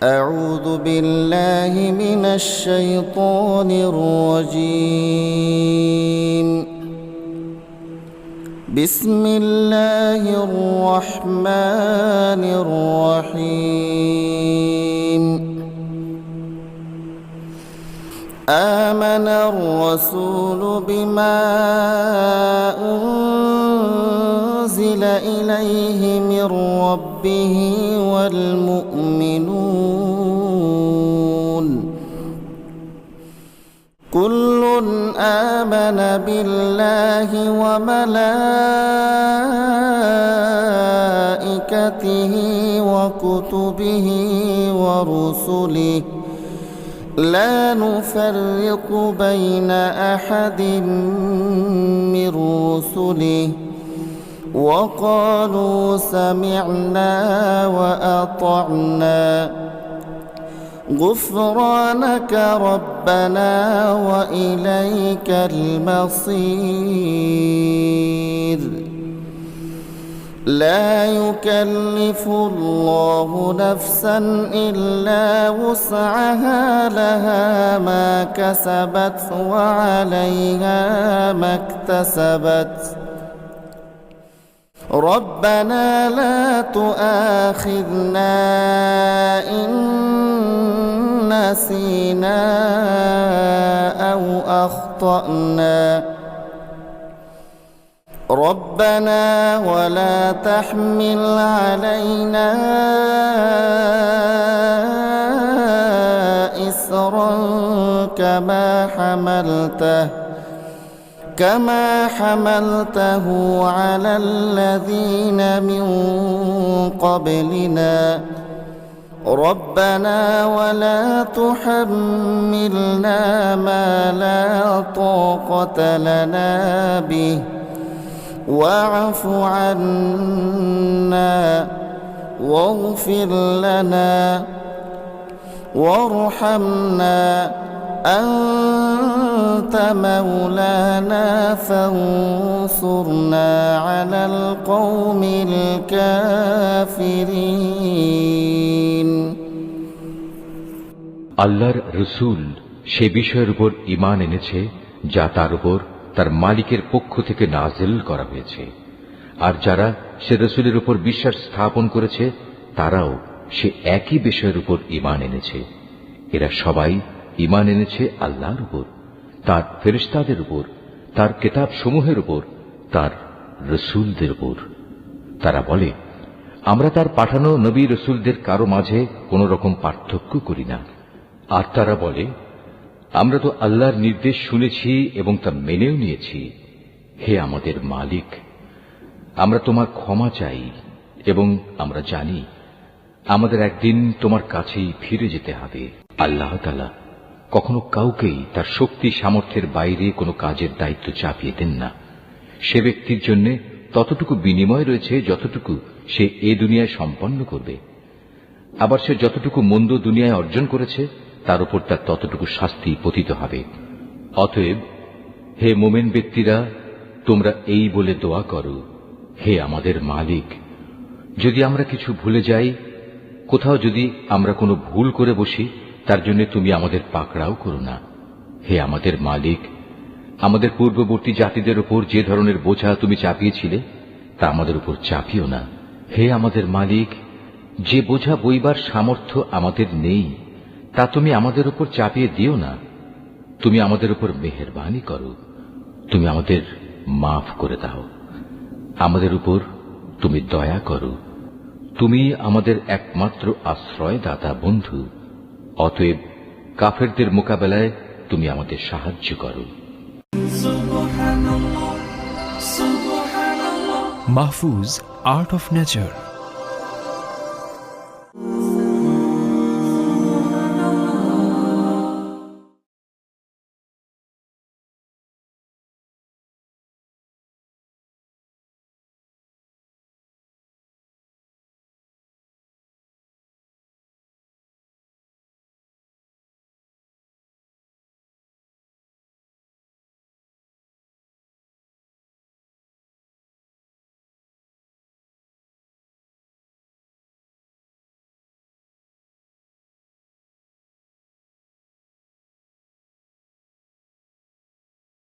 أعوذ بالله من الشيطان الرجيم. بسم الله الرحمن الرحيم. آمن الرسول بما أنزل إليه من ربه والمؤمنون كل آمن بالله وملائكته وكتبه ورسله لا نفرق بين أحد من رسله وقالوا سمعنا وأطعنا غفرانك ربنا وإليك المصير. لا يكلف الله نفسا إلا وسعها لها ما كسبت وعليها ما اكتسبت ربنا لا تؤاخذنا إن نسينا أو أخطأنا ربنا ولا تحمل علينا إصرا كما حملته على الذين من قبلنا ربنا ولا تحملنا ما لا طاقة لنا به واعف عنا واغفر لنا وارحمنا أنت مولانا فانصرنا على القوم الكافرين. আল্লাহর রসুল সে বিষয়ের উপর ঈমান এনেছে যা তার উপর তার মালিকের পক্ষ থেকে নাযিল করা হয়েছে, আর যারা সে রসুলের উপর বিশ্বাস স্থাপন করেছে তারাও সে একই বিষয়ের উপর ঈমান এনেছে। এরা সবাই ঈমান এনেছে আল্লাহর উপর, তার ফেরেশতাদের উপর, তার কিতাব সমূহের উপর, তার রসুলদের উপর। তারা বলে, আমরা তার পাঠানো নবী রসুলদের কারো মাঝে কোন রকম পার্থক্য করি না। আর তারা বলে, আমরা তো আল্লাহর নির্দেশ শুনেছি এবং তা মেনেও নিয়েছি। হে আমাদের মালিক, আমরা তোমার ক্ষমা চাই এবং আমরা জানি আমাদের একদিন তোমার কাছেই ফিরে যেতে হবে। আল্লাহ তাআলা কখনো কাউকেই তার শক্তি সামর্থ্যের বাইরে কোনো কাজের দায়িত্ব চাপিয়ে দেন না। সে ব্যক্তির জন্য ততটুকু বিনিময় রয়েছে যতটুকু সে এ দুনিয়ায় সম্পন্ন করবে, আবার সে যতটুকু মন্দ দুনিয়ায় অর্জন করেছে তার উপর তার ততটুকু শাস্তি পতিত হবে। অতএব হে মুমিন ব্যক্তিরা, তোমরা এই বলে দোয়া করো, হে আমাদের মালিক, যদি আমরা কিছু ভুলে যাই, কোথাও যদি আমরা কোনো ভুল করে বসি, তার জন্য তুমি আমাদের পাকড়াও করো না। হে আমাদের মালিক, আমাদের পূর্ববর্তী জাতিদের উপর যে ধরনের বোঝা তুমি চাপিয়েছিলে তা আমাদের উপর চাপিও না। হে আমাদের মালিক, যে বোঝা বইবার সামর্থ্য আমাদের নেই তা তুমি আমাদের উপর চাপিয়ে দিও না। তুমি আমাদের উপর মেহেরবানি করো, তুমি আমাদের মাফ করে দাও, আমাদের উপর তুমি দয়া করো। তুমি আমাদের একমাত্র আশ্রয়দাতা বন্ধু। অতএব কাফেরদের মোকাবেলায় তুমি আমাদের সাহায্য করো। Mahfuz, art of nature.